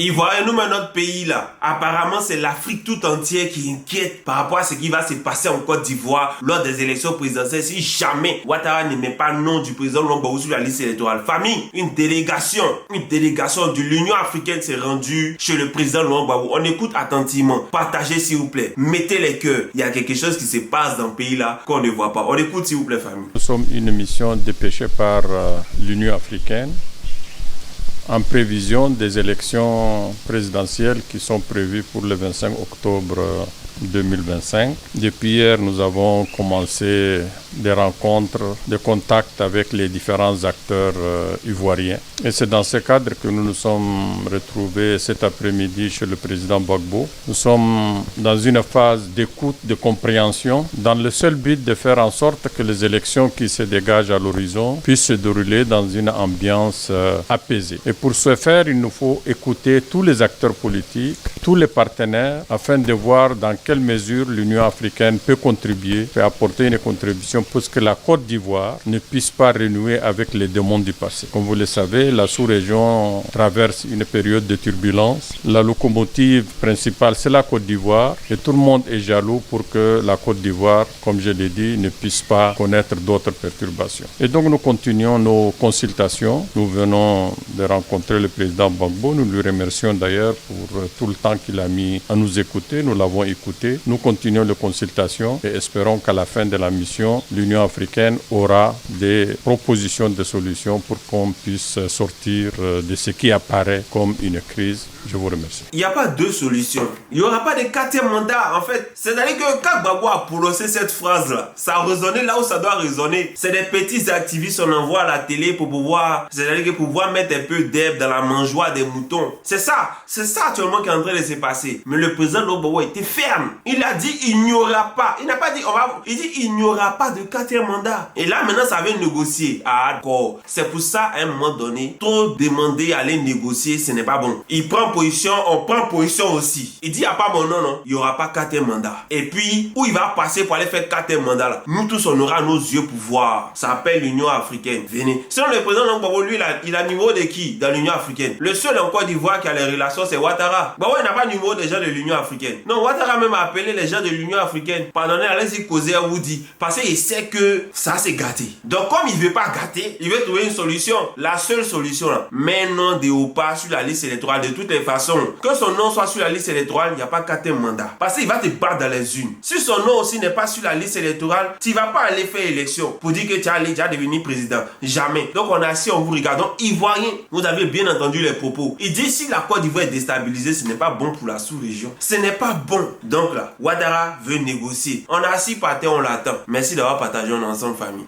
Ils voient nous, notre pays là. Apparemment, c'est l'Afrique tout entière qui inquiète par rapport à ce qui va se passer en Côte d'Ivoire lors des élections présidentielles. Si jamais Ouattara ne met pas le nom du président Laurent Gbagbo sur la liste électorale. Famille, une délégation de l'Union africaine s'est rendue chez le président Laurent Gbagbo. On écoute attentivement. Partagez s'il vous plaît. Mettez les cœurs. Il y a quelque chose qui se passe dans le pays là qu'on ne voit pas. On écoute s'il vous plaît, famille. Nous sommes une mission dépêchée par l'Union africaine en prévision des élections présidentielles qui sont prévues pour le 25 octobre 2025. Depuis hier, nous avons commencé des rencontres, des contacts avec les différents acteurs ivoiriens. Et c'est dans ce cadre que nous nous sommes retrouvés cet après-midi chez le président Gbagbo. Nous sommes dans une phase d'écoute, de compréhension, dans le seul but de faire en sorte que les élections qui se dégagent à l'horizon puissent se dérouler dans une ambiance apaisée. Et pour ce faire, il nous faut écouter tous les acteurs politiques, tous les partenaires, afin de voir dans quelle mesure l'Union africaine peut contribuer, peut apporter une contribution pour que la Côte d'Ivoire ne puisse pas renouer avec les démons du passé. Comme vous le savez, la sous-région traverse une période de turbulence. La locomotive principale, c'est la Côte d'Ivoire et tout le monde est jaloux pour que la Côte d'Ivoire, comme je l'ai dit, ne puisse pas connaître d'autres perturbations. Et donc nous continuons nos consultations. Nous venons de rencontrer le président Gbagbo. Nous lui remercions d'ailleurs pour tout le temps qu'il a mis à nous écouter. Nous l'avons écouté. Nous continuons les consultations et espérons qu'à la fin de la mission, l'Union africaine aura des propositions de solutions pour qu'on puisse sortir de ce qui apparaît comme une crise. Je vous remercie. Il n'y a pas deux solutions. Il n'y aura pas de quatrième mandat, en fait. C'est-à-dire que quand Gbagbo a prononcé cette phrase-là, ça a résonné là où ça doit résonner. C'est des petits activistes qu'on envoie à la télé pour pouvoir, c'est-à-dire que pour pouvoir mettre un peu d'herbe dans la mangeoire des moutons. C'est ça actuellement qui est en train de se passer. Mais le président Gbagbo était ferme. Il a dit il n'y aura pas. Il n'a pas dit il dit il n'y aura pas de quatrième mandat. Et là maintenant ça vient négocier. Ah d'accord. C'est pour ça à un moment donné, trop demander à aller négocier, ce n'est pas bon. Il prend position, on prend position aussi. Il dit il n'y a pas mon nom, non. Il n'y aura pas quatrième mandat. Et puis où il va passer pour aller faire quatrième mandat là. Nous tous on aura nos yeux pour voir. Ça s'appelle l'Union africaine. Venez. Sinon le président Gbagbo lui il a numéro de qui dans l'Union africaine? Le seul en Côte d'Ivoire qui a les relations c'est Ouattara. Gbagbo il n'a pas numéro des gens de l'Union africaine. Non, Ouattara même a appelé les gens de l'Union africaine. Pardonnez, allez-y causer à Woody. Parce qu'il sait que ça c'est gâté. Donc comme il ne veut pas gâter, il veut trouver une solution. La seule solution là, mais non de Opa sur la liste électorale de toutes les façons. Que son nom soit sur la liste électorale, il n'y a pas quatrième mandat. Parce qu'il va te battre dans les unes. Si son nom aussi n'est pas sur la liste électorale, tu ne vas pas aller faire élection pour dire que tu as déjà devenu président. Jamais. Donc on a assis, on vous regarde. Donc Ivoirien, vous avez bien entendu les propos. Il dit si la Côte d'Ivoire est déstabilisée, ce n'est pas bon pour la sous-région. Ce n'est pas bon. Donc là, Ouattara veut négocier. On a assis par terre, on l'attend. Merci d'avoir partagé ensemble, famille.